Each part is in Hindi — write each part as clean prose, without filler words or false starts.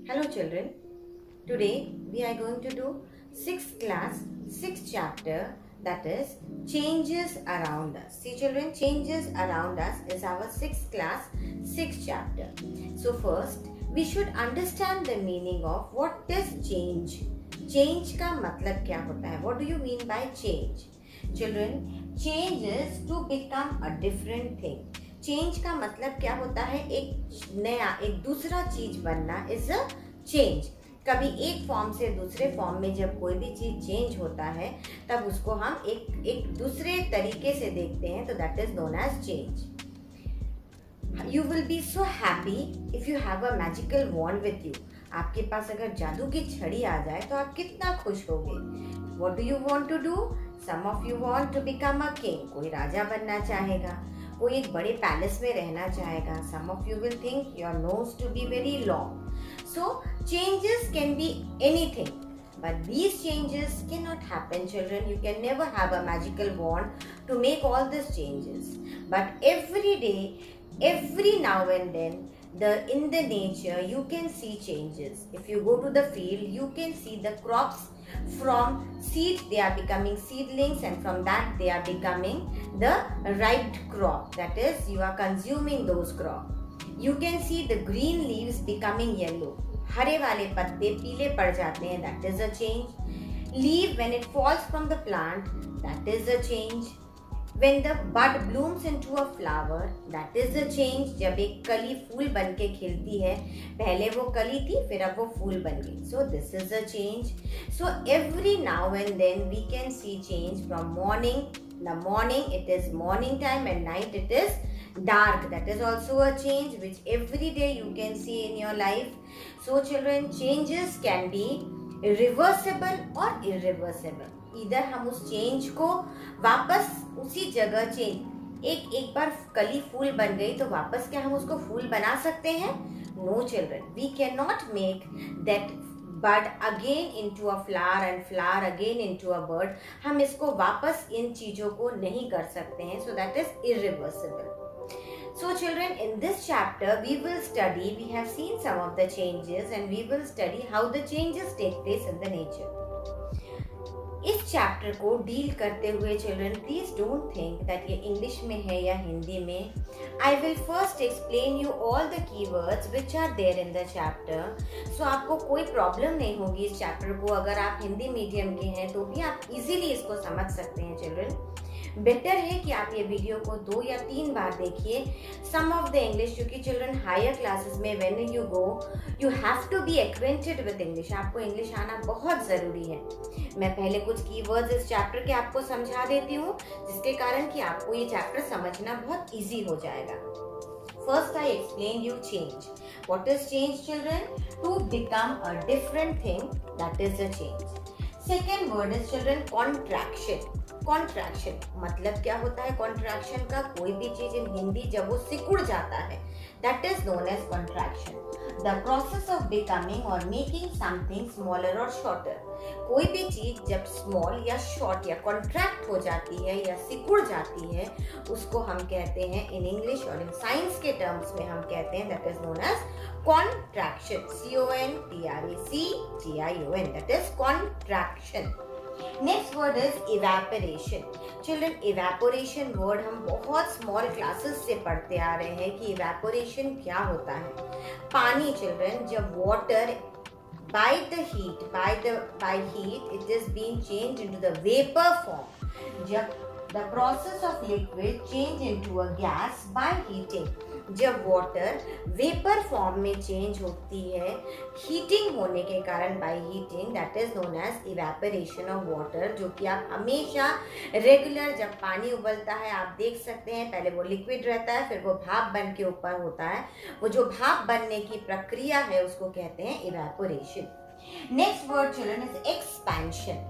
Hello children, today we are going to do 6th class, 6th chapter, that is changes around us. See children, changes around us is our 6th class, 6th chapter. So first we should understand the meaning of what is change. Change का मतलब क्या होता है? What do you mean by change? Children, change is to become a different thing. Change का मतलब क्या होता है? एक नया, एक दूसरा चीज बनना इज अ चेंज. कभी एक फॉर्म से दूसरे फॉर्म में जब कोई भी चीज चेंज होता है तब उसको हम एक दूसरे तरीके से देखते हैं, तो that is known as change. You will be so happy if you have a magical wand with you. आपके पास अगर जादू की छड़ी आ जाए तो आप कितना खुश होगे. What do you want to do? Some of you want to become a king. कोई राजा बनना चाहेगा, कोई एक बड़े पैलेस में रहना चाहेगा. Some of you will think your nose to be very long. So changes can be anything, but these changes cannot happen, children. You can never have a magical wand to make all these changes, but every day, every now and then, in the nature you can see changes. If you go to the field, you can see the crops. From seed they are becoming seedlings, and from that they are becoming the ripe crop, that is you are consuming those crop. You can see the green leaves becoming yellow. हरे वाले पत्ते पीले पड़ जाते हैं, that is a change. Leaf when it falls from the plant, that is a change. When the bud blooms into a flower, that is a change. जब एक कली फूल बन के खिलती है, पहले वो कली थी फिर अब वो फूल बन गई. So this is a change. So every now and then we can see change from morning. In the morning it is morning time, and night it is dark. That is also a change which every day you can see in your life. So children, changes can be reversible or irreversible. इधर हम उस चेंज को वापस उसी जगह चेंज, एक बार कली फूल बन गई तो वापस क्या हम उसको फूल बना सकते हैं? No children, we can not make that bud again into a flower and flower again into a bird. हम इसको वापस इन चीजों को नहीं कर सकते हैं. So that is irreversible. So children, in this chapter we will study, we have seen some of the changes and we will study how the changes take place in the nature. इस चैप्टर को डील करते हुए children, please don't think that ये इंग्लिश में है या हिंदी में. I will first explain you all the keywords which are there in the chapter. So आपको कोई प्रॉब्लम नहीं होगी इस चैप्टर को. अगर आप हिंदी मीडियम के हैं तो भी आप इजीली इसको समझ सकते हैं चिल्ड्रन. बेटर है कि आप ये वीडियो को 2 या 3 बार देखिए. सम ऑफ द इंग्लिश, क्योंकि चिल्ड्रन हायर क्लासेस में when you go you have to be acquainted with English. आपको इंग्लिश आना बहुत ज़रूरी है. मैं पहले कुछ कीवर्ड्स इस चैप्टर के आपको समझा देती हूँ, जिसके कारण कि आपको ये चैप्टर समझना बहुत ईजी हो जाएगा. First I explain you change. What is change children? To become a different thing, that is a change. Second word is children contraction. Contraction मतलब क्या होता है? कॉन्ट्रैक्शन का कोई भी चीज इन हिंदी जब वो सिकुड़ जाता है, that is known as contraction. The process of becoming और मेकिंग समथिंग स्मॉलर और शॉर्टर. कोई भी चीज जब स्मॉल या शॉर्ट या कॉन्ट्रैक्ट हो जाती है या सिकुड़ जाती है, उसको हम कहते हैं इन इंग्लिश और इन साइंस के टर्म्स में हम कहते हैं that is known as contraction. CONTRACTION, that is contraction. Next word is evaporation. Children, evaporation word हम बहुत स्मॉल क्लासेस से पढ़ते आ रहे हैं कि इवेपोरेशन क्या होता है. पानी चिल्ड्रन, जब water by heat it is being changed into the vapor form. जब the process of liquid change into a gas by heating. जब वाटर वेपर फॉर्म में चेंज होती है हीटिंग होने के कारण, by heating, that is known as evaporation of water. जो कि आप हमेशा रेगुलर जब पानी उबलता है आप देख सकते हैं, पहले वो लिक्विड रहता है फिर वो भाप बन के ऊपर होता है. वो जो भाप बनने की प्रक्रिया है उसको कहते हैं evaporation. Next word children is expansion.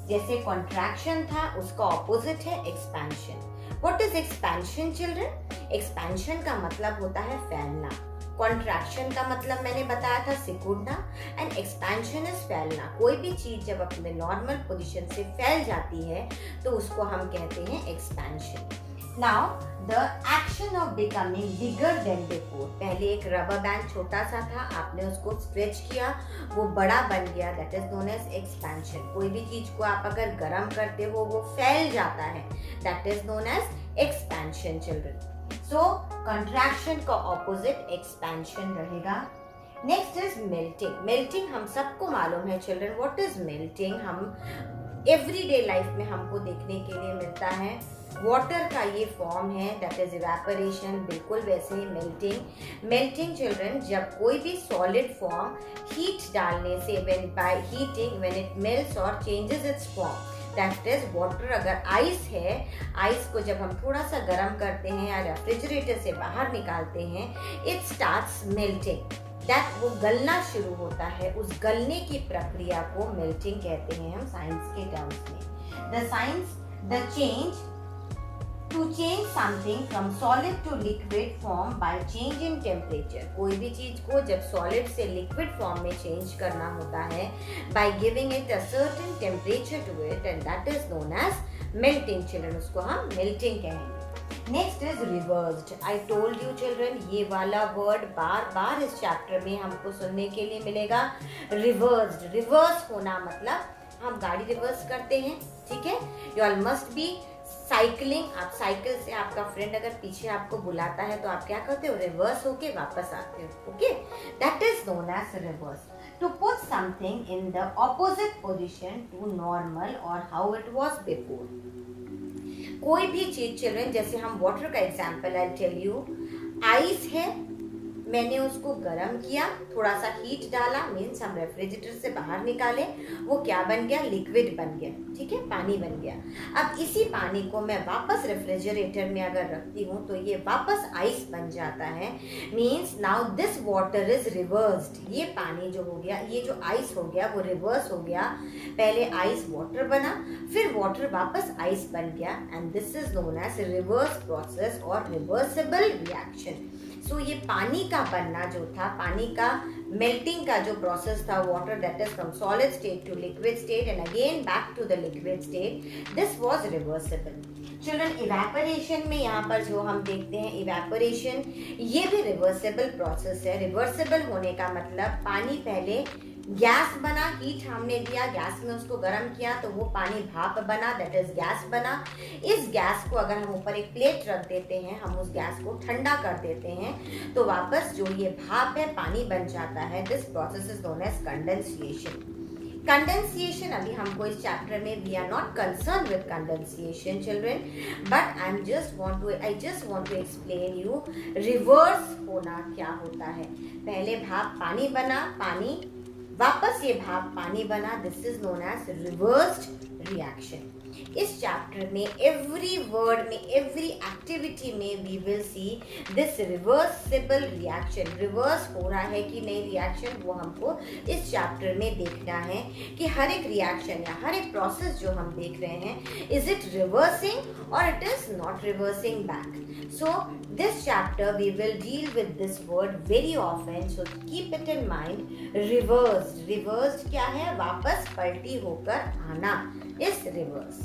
जैसे कॉन्ट्रैक्शन था उसका ऑपोजिट है expansion. What is expansion children? Expansion का मतलब होता है फैलना. कॉन्ट्रैक्शन का मतलब मैंने बताया था सिकुड़ना, एंड एक्सपेंशन इज फैलना. कोई भी चीज जब अपने नॉर्मल पोजीशन से फैल जाती है तो उसको हम कहते हैं expansion. Now the action of becoming bigger than before. पहले एक रबर बैंड छोटा सा था, आपने उसको स्ट्रेच किया, वो बड़ा बन गया, that is known as expansion. कोई भी चीज को आप अगर गर्म करते हो वो फैल जाता है, that is known as expansion children. So contraction का opposite expansion रहेगा. Next is melting. Melting हम सबको मालूम है children. What is melting? हम everyday life में हमको देखने के लिए मिलता है. वाटर का ये फॉर्म है, दैट इज इवेपोरेशन. बिल्कुल वैसे ही मेल्टिंग चिल्ड्रन, जब कोई भी सॉलिड फॉर्म हीट डालने से, when by heating when it melts और changes its form, that is water. अगर आइस है, आइस को जब हम थोड़ा सा गर्म करते हैं या रेफ्रिजरेटर से बाहर निकालते हैं, इट स्टार्ट्स मेल्टिंग. दैट वो गलना शुरू होता है. उस गलने की प्रक्रिया को मेल्टिंग कहते हैं हम साइंस के टर्म्स में. The change To change something from solid to liquid form by change in temperature. कोई भी चीज को जब solid से liquid form में change करना होता है by giving it a certain temperature to it, and that is known as melting children. उसको हम melting कहेंगे. Next is reversed. I told you children, ये वाला word बार बार इस chapter में हमको सुनने के लिए मिलेगा. Reversed. Reverse होना मतलब हम गाड़ी रिवर्स करते हैं, ठीक है. You all must be cycling. आप साइकिल से, आपका फ्रेंड अगर पीछे आपको बुलाता है तो आप क्या करते हो, रिवर्स होके वापस आते हो. Okay, that is known as reverse. To put something in the opposite position to normal और हाउ इट वाज बिफोर. कोई भी चीज चिल्ड्रन, जैसे हम वाटर का example I tell you. Ice है, मैंने उसको गर्म किया, थोड़ा सा हीट डाला, मीन्स हम रेफ्रिजरेटर से बाहर निकाले, वो क्या बन गया, लिक्विड बन गया, ठीक है, पानी बन गया. अब इसी पानी को मैं वापस रेफ्रिजरेटर में अगर रखती हूँ तो ये वापस आइस बन जाता है. Means now this water is reversed. ये पानी जो हो गया, ये जो आइस हो गया वो रिवर्स हो गया. पहले आइस वाटर बना, फिर वाटर वापस आइस बन गया, and this is known as reverse process और रिवर्सिबल रिएक्शन. सो ये पानी का बनना जो था, पानी का मेल्टिंग का जो प्रोसेस था, water that is from solid state to liquid state and again back to the liquid state, this was reversible. Children, evaporation में यहाँ पर जो हम देखते हैं इवेपोरेशन, ये भी रिवर्सिबल प्रोसेस है. रिवर्सिबल होने का मतलब पानी पहले गैस बना, हीट हमने दिया, गैस में उसको गर्म किया तो वो पानी भाप बना, दैट इज गैस बना. इस गैस को अगर हम ऊपर एक प्लेट रख देते हैं, हम उस गैस को ठंडा कर देते हैं तो वापस जो ये भाप है पानी बन जाता है. This process is known as condensation. Condensation अभी हमको इस चैप्टर में, we are not concern with condensation children, but I just want to explain you reverse होना क्या होता है. पहले भाप पानी बना, पानी वापस ये भाप पानी बना, this is known as reversed reaction. इस चैप्टर में एवरी वर्ड में, एवरी एक्टिविटी में we will see this reversible reaction. Reverse हो रहा है कि नहीं रिएक्शन, वो हमको इस चैप्टर में देखना है कि हर एक रिएक्शन या हर एक प्रोसेस जो हम देख रहे हैं, इज इट रिवर्सिंग और it is not reversing back. So this chapter we will deal with this word very often, so keep it in mind. Reversed क्या है, वापस पलटी होकर आना is reverse.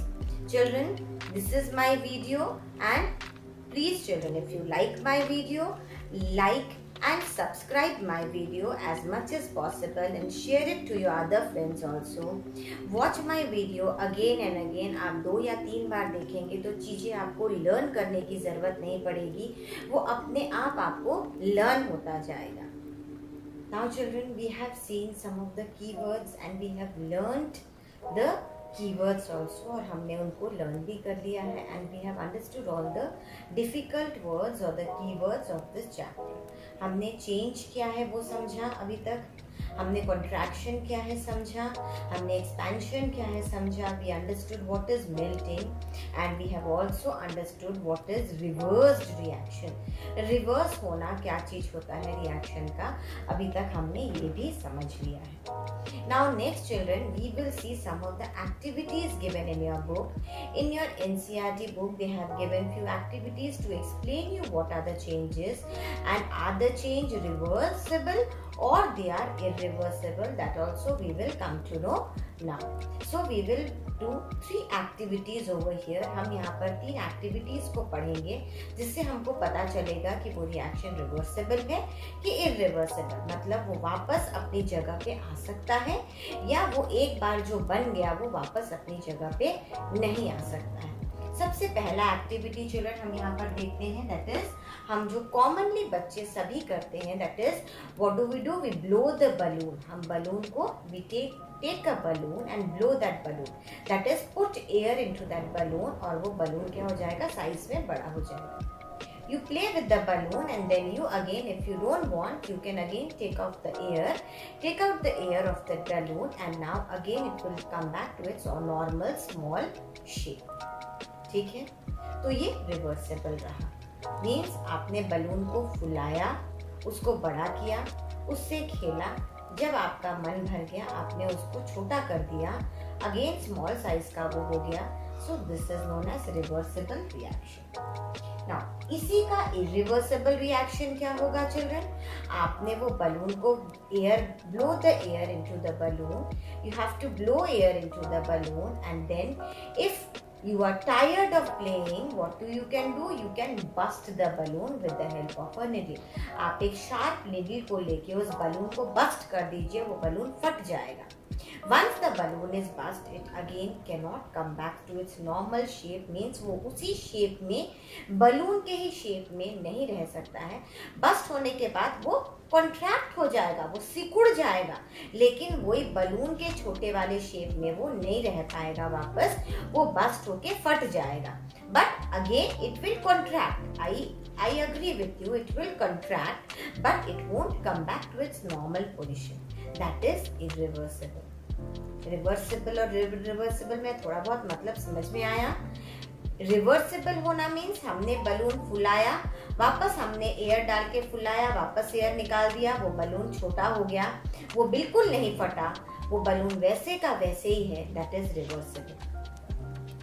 Children, this is my video, and please children, if you like my video, like and subscribe my video as much as possible and share it to your other friends also. Watch my video again and again. आप 2 या 3 बार देखेंगे तो चीज़ें आपको लर्न करने की ज़रूरत नहीं पड़ेगी, वो अपने आप आपको लर्न होता जाएगा. Now children, we have seen some of the keywords and we have learned the keywords also, और हमने उनको लर्न भी कर लिया है, and we have understood all the difficult words or the keywords of this chapter. हमने चेंज क्या है वो समझा अभी तक, हमने कॉन्ट्रैक्शन क्या है समझा, हमने एक्सपेंशन क्या है समझा. We understood what is melting and we have also understood what is reversed reaction. Reverse होना क्या चीज होता है रिएक्शन का, अभी तक हमने ये भी समझ लिया है. Now next children, we will see some of the activities given in your book. In your NCERT book, they have given few activities to explain you what are the changes and are the change reversible or they are irreversible. That also we will come to know now. So we will do 3 activities over here. हम यहाँ पर 3 activities को पढ़ेंगे जिससे हमको पता चलेगा कि वो रिएक्शन रिवर्सिबल है कि इर्रिवर्सिबल, मतलब वो वापस अपनी जगह पे आ सकता है या वो एक बार जो बन गया वो वापस अपनी जगह पे नहीं आ सकता है। सबसे पहला एक्टिविटी चिल्ड्रन हम यहाँ पर देखते हैं, दैट इज हम जो कॉमनली बच्चे सभी करते हैं, that is what do, we blow the balloon. हम बलून को we take a balloon and blow that balloon, that is put air into that balloon, और वो बलून क्या हो जाएगा, साइज में बड़ा हो जाएगा। You play with the balloon and then you again, if you don't want, you can again take out the air of the balloon, and now again it will come back to its normal small shape. ठीक है, तो ये रिवर्सिबल रहा। मीन्स आपने बलून को फुलाया, उसको बड़ा किया, उससे खेला, जब आपका मन भर गया आपने उसको छोटा कर दिया, अगेन स्मॉल साइज का वो हो गया। So this is known as reversible reaction. Now इसी का इरिवर्सिबल रिएक्शन क्या होगा चिल्ड्रन, आपने वो बलून को blow the air into the balloon, you have to blow air into the balloon, and then if you are tired of playing, what you can do, you can bust the balloon with the help of a needle. आप एक sharp needle को लेके उस बलून को bust कर दीजिए, वो बलून फट जाएगा। Once the balloon is burst, it again cannot come back to its normal shape, means वो उसी shape में, बलून के ही shape में नहीं रह सकता है। बस्ट होने के बाद वो कॉन्ट्रैक्ट हो जाएगा, वो सिकुड़ जाएगा, लेकिन वही बलून के छोटे वाले शेप में वो नहीं रह पाएगा वापस, वो बस्ट होके फट जाएगा। But again it will contract, I agree with you, it will contract, but it won't come back to its normal position, that is irreversible. Reversible और इरिवर्सिबल में थोड़ा बहुत मतलब समझ में आया। रिवर्सिबल होना मीन्स हमने बलून फुलाया, वापस हमने एयर डाल के फुलाया, वापस एयर निकाल दिया, वो बलून छोटा हो गया, वो बिल्कुल नहीं फटा, वो बलून वैसे का वैसे ही है, दैट इज रिवर्सिबल।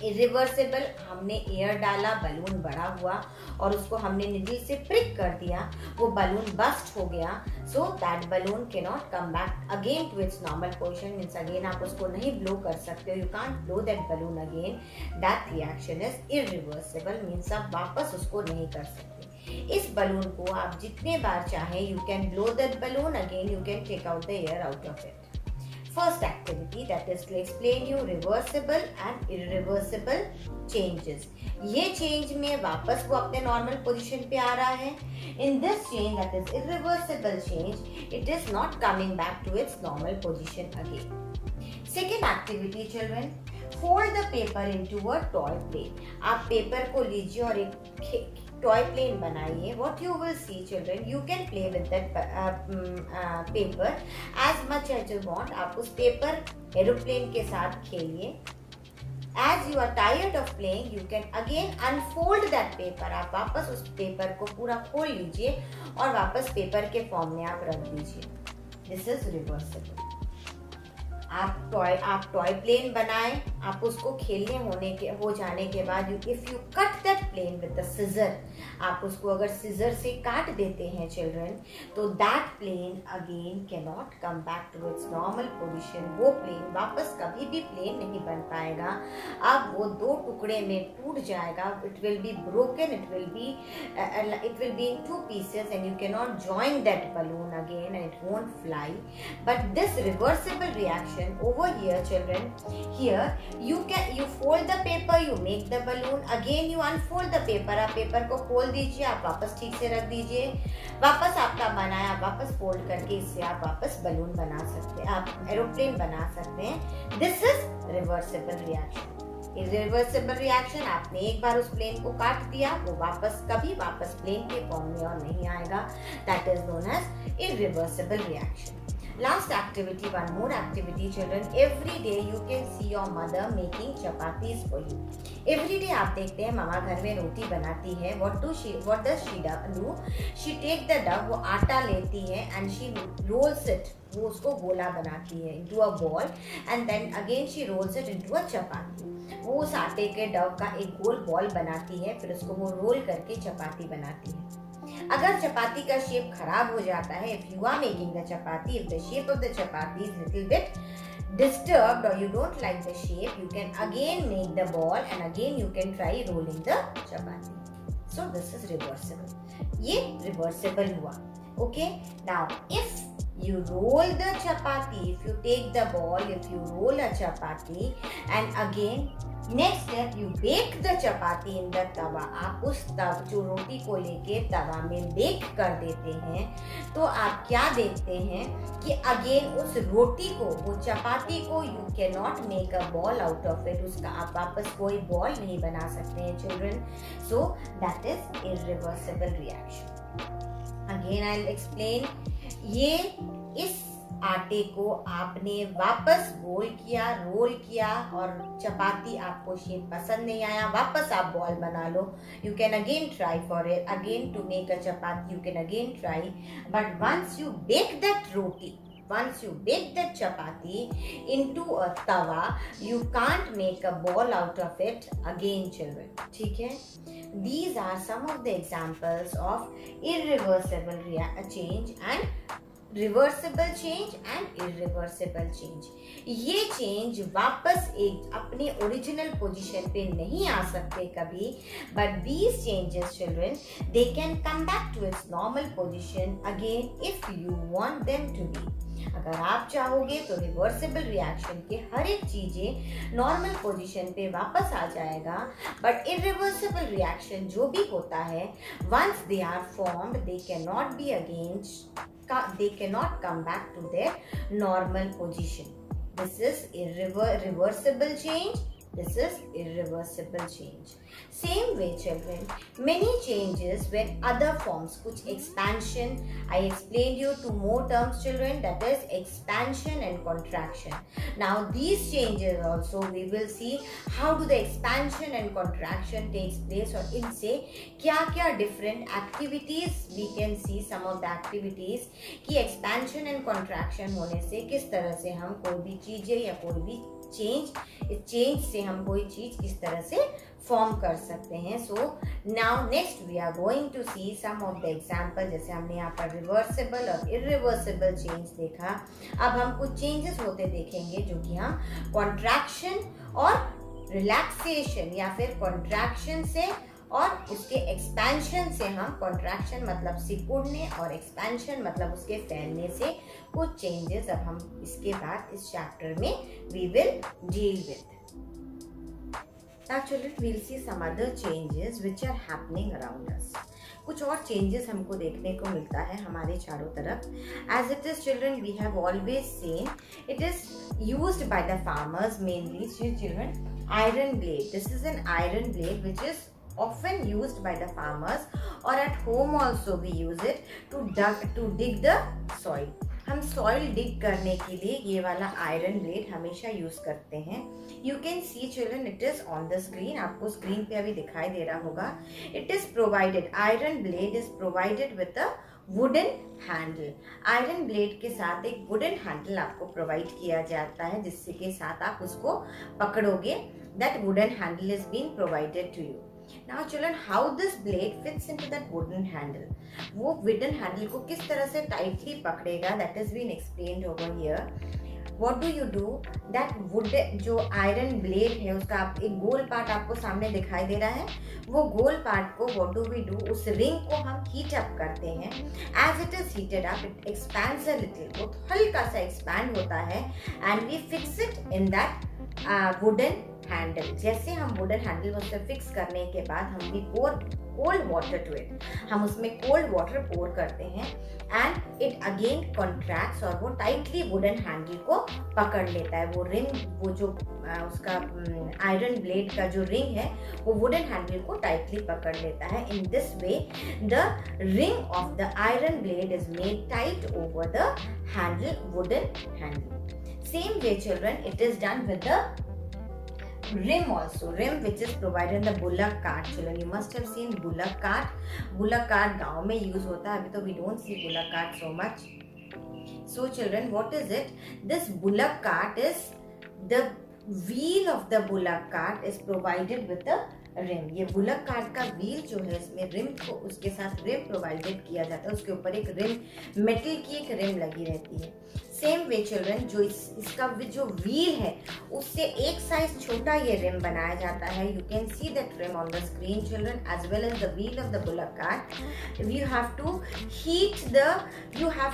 इरिवर्सिबल, हमने एयर डाला, बलून बड़ा हुआ और उसको हमने निडल से प्रिक कर दिया, वो बलून बस्ट हो गया, so that balloon can not come back again to its normal position, means again आप उसको नहीं ब्लो कर सकते हो, you can't blow that balloon again, that reaction is irreversible, means आप वापस उसको नहीं कर सकते। इस बलून को आप जितने बार चाहें, you can blow that balloon again, you can take out the air out of it. First activity, that is to explain you reversible and irreversible changes. ये change में वापस वो अपने normal position पे आ रहा है। In this change, that is irreversible change, it is not coming back to its normal position again. Second activity, children, fold the paper into a toy plane. आप पेपर को लीजिए और एक टॉय प्लेन बनाइए। What you will see, children, you can play with that paper as much as you want. आप उस पेपर एरोप्लेन के साथ खेलिए। As you are tired of playing, you can again unfold that paper. आप वापस उस पेपर को पूरा खोल लीजिए और वापस पेपर के फॉर्म में आप रख दीजिए। This is reversible. आप टॉय प्लेन बनाएं, आप उसको खेलने हो जाने के बाद if you cut that plane with the scissor, आप उसको अगर सिजर से काट देते हैं चिल्ड्रन, तो that plane again can not come back to its normal position. वो प्लेन वापस कभी भी प्लेन नहीं बन पाएगा, अब वो दो टुकड़े में टूट जाएगा, it will be broken, it will be in two pieces and you can not join that balloon again and it won't fly. But this reversible reaction over here, children, here you fold the paper, you make the balloon, again you unfold the paper, आप पेपर को खोल दीजिए, आप वापस ठीक से रख दीजिए, वापस आपका बनाया, वापस फोल्ड करके इससे आप वापस बलून बना सकते हैं, आप एरोप्लेन बना सकते हैं। This is reversible reaction. Irreversible reaction, आपने एक बार उस प्लेन को काट दिया, वो कभी वापस प्लेन के फॉर्म में और नहीं आएगा, that is known as irreversible reaction. Last activity, one more activity, children. Every day you can see your mother making chapatis for you. Every day आप देखते हैं मामा घर में रोटी बनाती है। What does she do? She take the dough, वो आटा लेती है and she rolls it, वो उसको गोला बनाती है into a ball, and then again she rolls it into a chapati. वो उस आटे के डव का एक गोल बॉल बनाती है, फिर उसको वो रोल करके चपाती बनाती है। अगर चपाती का शेप खराब हो जाता है, if you are making the chapati, if the shape of the chapati is little bit disturbed or you don't like the shape, you can again make the ball and again you can try rolling the chapati. So this is reversible. ये reversible हुआ. Okay. Now if you roll the chapati, if you take the ball, if you roll a chapati and again next step you bake the chapati in the tawa, आप उस जो रोटी को लेके तवा में बेक कर देते हैं, तो आप क्या देखते हैं कि अगेन उस रोटी को, वो चपाती को you cannot make a ball out of it, उसका आप वापस कोई बॉल नहीं बना सकते हैं children. So that is irreversible reaction. Again I'll explain. ये इस आटे को आपने वापस गोल किया, रोल किया और चपाती आपको शेप पसंद नहीं आया, वापस आप बॉल बना लो. You can again try for it, again to make a chapati you can again try. But once you bake that roti, once you bake that chapati into a tawa, you can't make a ball out of it again children. ठीक है? These are some of the examples of irreversible change and reversible change and irreversible change. ये चेंज वापस एक अपने ओरिजिनल पोजीशन पे नहीं आ सकते कभी, but these changes children they can come back to its normal position again if you want them to be. अगर आप चाहोगे तो रिवर्सिबल रिएक्शन के हर एक चीजें नॉर्मल पोजीशन पे वापस आ जाएगा, बट इरिवर्सिबल रिएक्शन जो भी होता है, once they are formed they can not be against, they cannot come back to their normal position. This is reversible change. This is irreversible change. Same way children, many changes when other forms, kuch expansion, I explained you two more terms children, that is expansion and contraction. Now these changes also we will see how do the expansion and contraction takes place, और इनसे क्या क्या different activities we can see, some of the activities कि expansion and contraction होने से किस तरह से हम कोई भी चीजें या कोई भी चेंज से हम कोई चीज किस तरह से फॉर्म कर सकते हैं. So now next we are going to see some of the example. जैसे हमने यहाँ पर रिवर्सिबल और इरिवर्सिबल चेंज देखा, अब हम कुछ चेंजेस होते देखेंगे जो कि हम कॉन्ट्रैक्शन और रिलैक्सेशन या फिर कॉन्ट्रैक्शन से और उसके एक्सपेंशन से, हम कॉन्ट्रैक्शन मतलब सिकुड़ने और एक्सपेंशन मतलब उसके फैलने से कुछ चेंजेस अब हम इसके बाद इस चैप्टर में we will deal with. Now children, we'll see some other changes which are happening around us. कुछ और चेंजेस हमको देखने को मिलता है हमारे चारों तरफ. As it is children, we have always seen it is used by the farmers mainly children. Iron blade. This is an iron blade which is often used by the farmers, or at home also we use it to dig the soil. हम सॉइल डिग करने के लिए ये वाला आयरन ब्लेड हमेशा यूज करते हैं. You can C children, it is on the screen, आपको स्क्रीन पे अभी दिखाई दे रहा होगा. It is provided, iron blade is provided with a wooden handle. Iron blade के साथ एक वुडन हैंडल आपको प्रोवाइड किया जाता है जिससे के साथ आप उसको पकड़ोगे. That wooden handle is been provided to you. Now children, how this blade fits into that wooden handle? वो wooden handle को किस तरह से tightly पकड़ेगा, that has been explained over here. What do you do? That wood जो iron blade है उसका आप एक गोल पार्ट आपको सामने दिखाई दे रहा है. वो गोल पार्ट को what do we do? उस रिंग को हम heat up करते हैं. As it is heated up, it expands a little. वो हल्का सा expand होता है and we fix it in that wooden handle. जैसे हम वुडन हैंडल उससे फिक्स करने के बाद हम भी कोल्ड वाटर टू इट, हम उसमें कोल्ड वाटर पोर करते हैं एंड इट अगेन कॉन्ट्रैक्ट्स और वो टाइटली वुडन हैंडल को पकड़ लेता है. वो रिंग, वो जो उसका आयरन ब्लेड का जो रिंग है वो वुडन हैंडल को टाइटली पकड़ लेता है. In this way the ring of the iron blade is made tight over the handle, wooden handle. Same way children, it is done with the rim also, rim which is provided in the bullock cart. Children, you must have seen bullock cart. Bullock cart गाँव में use होता है, अभी तो we don't see bullock cart so much. So children, what is it? This bullock cart is, the wheel of the bullock cart is provided with a rim. ये बुलक कार्ट का व्हील जो है इसमें रिम को उसके साथ रिम प्रोवाइडेड किया जाता है, उसके ऊपर एक रिम मेटल की एक रिम लगी रहती है। सेम वे चिल्ड्रन जो इसका जो व्हील है उससे एक साइज छोटा ये रिम बनाया जाता है। You can see that rim on the screen children as well as the wheel of the bullock cart. You have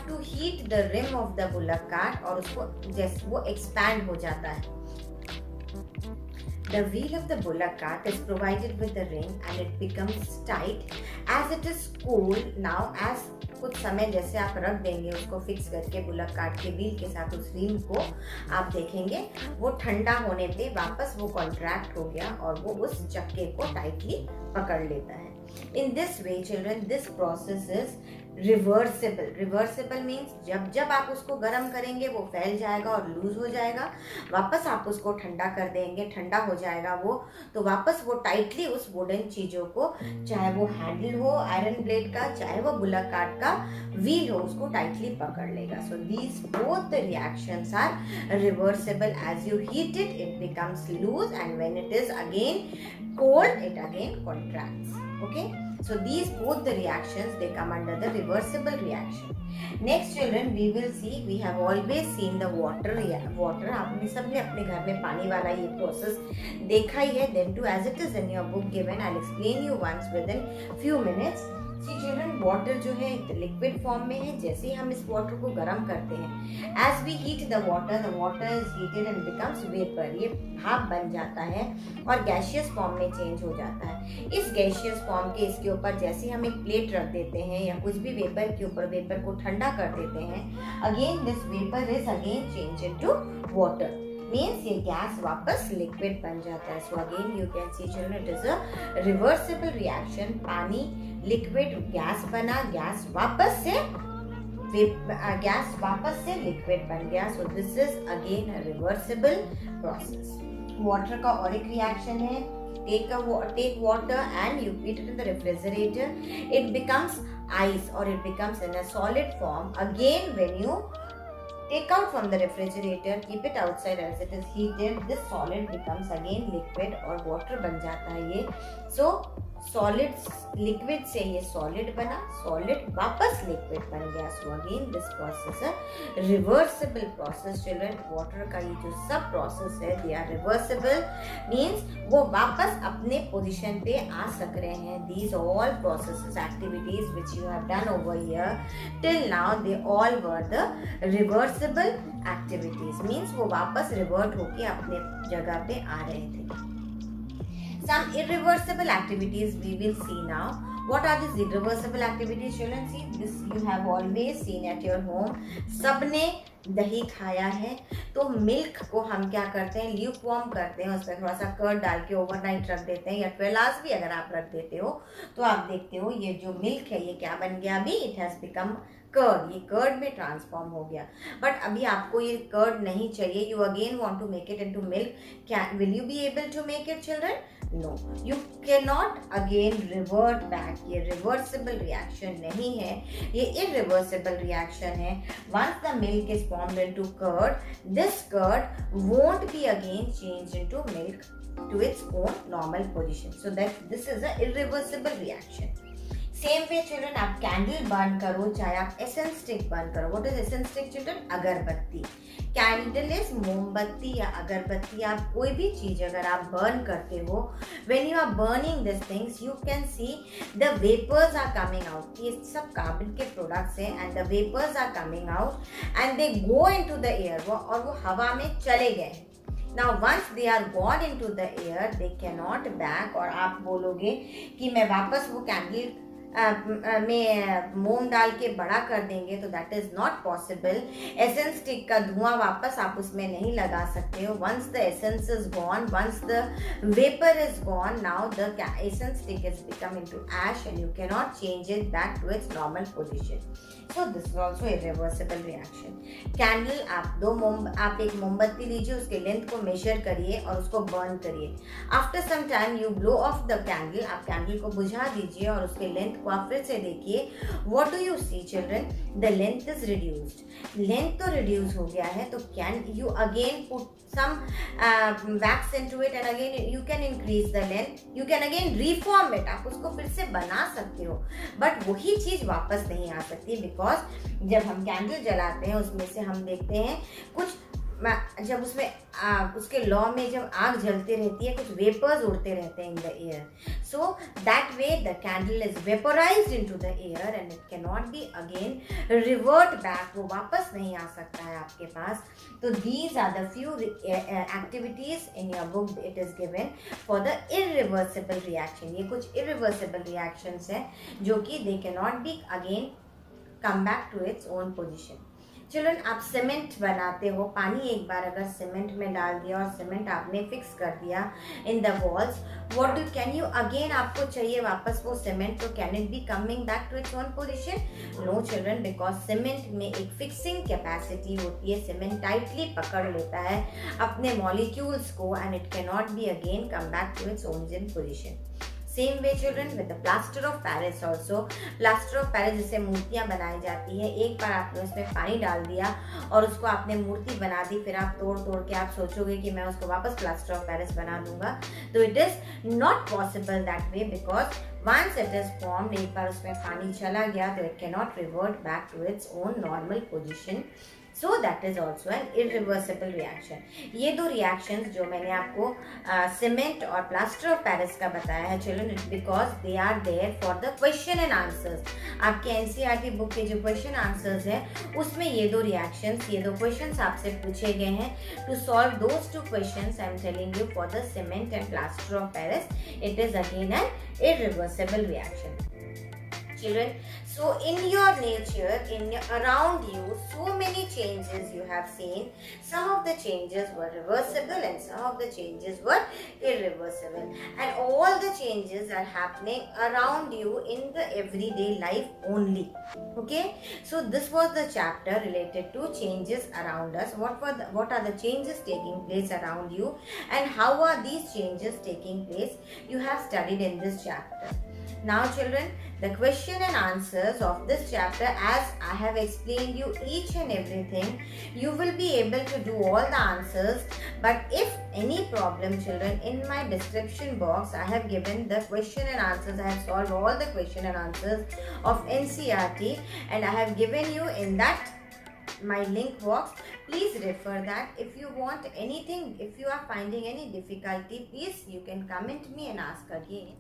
to heat the rim of the bullock cart और उसको जैसे वो एक्सपैंड हो जाता है। The wheel of the bullock cart is provided with the ring and it becomes tight as it is cooled. Now as कुछ समय जैसे आप रख देंगे उसको फिक्स करके बुलक कार्ट के व्हील के साथ उस रिम को, आप देखेंगे वो ठंडा होने पे वापस वो कॉन्ट्रैक्ट हो गया और वो उस चक्के को टाइटली पकड़ लेता है। In this way children, this process is reversible. Reversible means जब आप उसको गर्म करेंगे वो फैल जाएगा और लूज हो जाएगा, वापस आप उसको ठंडा कर देंगे, ठंडा हो जाएगा वो, तो वापस वो टाइटली उस वुडन चीजों को, चाहे वो हैंडल हो आयरन ब्लेड का, चाहे वो बुलक कार्ट का व्हील हो, उसको टाइटली पकड़ लेगा। So these both the reactions are reversible. As you heat it becomes loose and when it is again cold it again contracts. Okay, so these both the reactions they come under the reversible reaction. Next children we will see, we have always seen the water आपने सबने अपने घर में पानी वाला ये प्रोसेस देखा ही है। then too as it is in your book given, I'll explain you once within few minutes. See children, water जो है लिक्विड फॉर्म में है। जैसे ही हम इस वाटर को गर्म करते हैं, as we heat the water is heated and becomes vapor, ये भाप बन जाता है और गैसियस फॉर्म में चेंज हो जाता है। इस गैसियस फॉर्म के इसके ऊपर जैसे हम एक प्लेट रख देते हैं या कुछ भी वेपर के ऊपर वेपर को ठंडा कर देते हैं, again this vapour is again change into water, means ये गैस वापस लिक्विड बन जाता है। So again you can C children, it is a reversible reaction. पानी लिक्विड गैस बना, गैस वापस से लिक्विड बन गया। So this is again a reversible process. Water का और एक रिएक्शन है, take water and you put it in the refrigerator, it becomes ice or it becomes in a solid form. Again when you take out from the refrigerator, keep it outside as it is heated, this solid becomes again liquid और water बन जाता है ये। So solid liquid से ये solid बना, solid वापस liquid बन गया। So again this process है reversible process children। water का ये जो सब process है they are reversible, means वो वापस अपने position पे आ सक रहे हैं। These all processes activities which you have done over here till now, they all were the reversible activities, means वो वापस revert होके अपने जगह पे आ रहे थे। Some irreversible activities we will see now. What are these irreversible activities children? See, this you have always seen at your home. सबने दही खाया है तो मिल्क को हम क्या करते हैं, ल्यूक वार्म करते हैं, उसमें थोड़ा सा कर्ड डाल के ओवरनाइट रख देते हैं, या 12 आवर्स भी अगर आप रख देते हो तो आप देखते हो ये जो मिल्क है ये क्या बन गया, अभी इट हैज बिकम कर्ड, ये कर्ड में ट्रांसफॉर्म हो गया। बट अभी आपको ये कर्ड नहीं चाहिए, you again want to make it into milk, क्या will you be able to make it children? No, you can not again revert back. ये रिवर्सिबल रिएक्शन नहीं है, ये इरिवर्सिबल रिएक्शन है। Once the milk is formed into curd, this curd won't be again change into milk to its own normal position, so that this is a irreversible reaction. Same way children, आप कैंडल बर्न करो, चाहे आप एसेंस स्टिक बर्न करो। What is essence stick children? अगरबत्ती। कैंडल इज मोमबत्ती या अगरबत्ती, आप कोई भी चीज अगर आप बर्न करते हो, when you are burning this things you can see the vapours are coming out. ये सब कार्बन के प्रोडक्ट्स हैं and the vapours are coming out and they go into the air, और वो हवा में चले गए। Now once they are gone into the air, they cannot back। और आप बोलोगे कि मैं वापस वो कैंडल में मोम डाल के बड़ा कर देंगे, तो that is not possible. Essence stick का धुआं वापस आप उसमें नहीं लगा सकते हो। Once the essence is gone, once the vapour is gone, now the essence stick is become into ash and you can not change it back to its normal position. So this is also irreversible reaction. Candle, आप एक मोमबत्ती लीजिए, उसके लेंथ को मेजर करिए और उसको बर्न करिए। After some time you blow off the candle, आप कैंडल को बुझा दीजिए और उसके लेंथ को आप फिर से देखिए. What do you see children? The length is reduced. Length तो reduce हो गया है, तो can you again put some wax into it and again you can increase the length. You can again reform it. आप उसको फिर से बना सकते हो, but वही चीज वापस नहीं आ सकती, because जब हम कैंडल जलाते हैं उसमें से हम देखते हैं कुछ, जब उसमें उसके लॉ में जब आग जलती रहती है कुछ वेपर्स उड़ते रहते हैं in the air. So that way the candle is vaporised into the air and it can not be again revert back. वो वापस नहीं आ सकता है आपके पास. तो these are the few activities in your book. It is given for the irreversible reaction. ये कुछ इरिवर्सिबल रिएक्शंस हैं जो कि they can not be again come back to its own position. Children, आप सीमेंट बनाते हो, पानी एक बार अगर सीमेंट में डाल दिया और सीमेंट आपने फिक्स कर दिया in the walls, what do can you again आपको चाहिए वापस वो सीमेंट, तो can it be coming back to its own position? No children, because cement में एक फिक्सिंग कैपेसिटी होती है. सीमेंट टाइटली पकड़ लेता है अपने मॉलिक्यूल्स को and it can not be again come back to its origin position. Same way children with the plaster of Paris also. Plaster of Paris जिससे मूर्तियाँ बनाई जाती है, एक बार आपने उसमें पानी डाल दिया और उसको आपने मूर्ति बना दी, फिर आप तोड़ तोड़ के आप सोचोगे कि मैं उसको वापस प्लास्टर ऑफ पेरिस बना दूंगा, तो it is not possible that way, because once it is formed, एक बार उसमें पानी चला गया तो it cannot revert back to its own normal position. So that is also an irreversible reaction. ये दो reactions जो मैंने आपको सीमेंट और प्लास्टर ऑफ पेरिस का बताया है children, because they are there for the question and answers. आपके एनसीईआरटी बुक के जो क्वेश्चन आंसर्स हैं उसमें ये दो रिएक्शंस, ये दो क्वेश्चंस आपसे पूछे गए हैं. To solve those two questions I am telling you for the cement and plaster of Paris, it is again an irreversible reaction. Children, so in your nature, around you, so many changes you have seen. Some of the changes were reversible and some of the changes were irreversible, and all the changes are happening around you in the everyday life only. Okay, so this was the chapter related to changes around us. What are the changes taking place around you and how are these changes taking place? You have studied in this chapter. Now children, the question and answers of this chapter, as I have explained you each and everything, you will be able to do all the answers. But if any problem children, in my description box I have given the question and answers. I have solved all the question and answers of NCERT and I have given you in that my link box. Please refer that. If you want anything, if you are finding any difficulty, please you can comment me and ask again.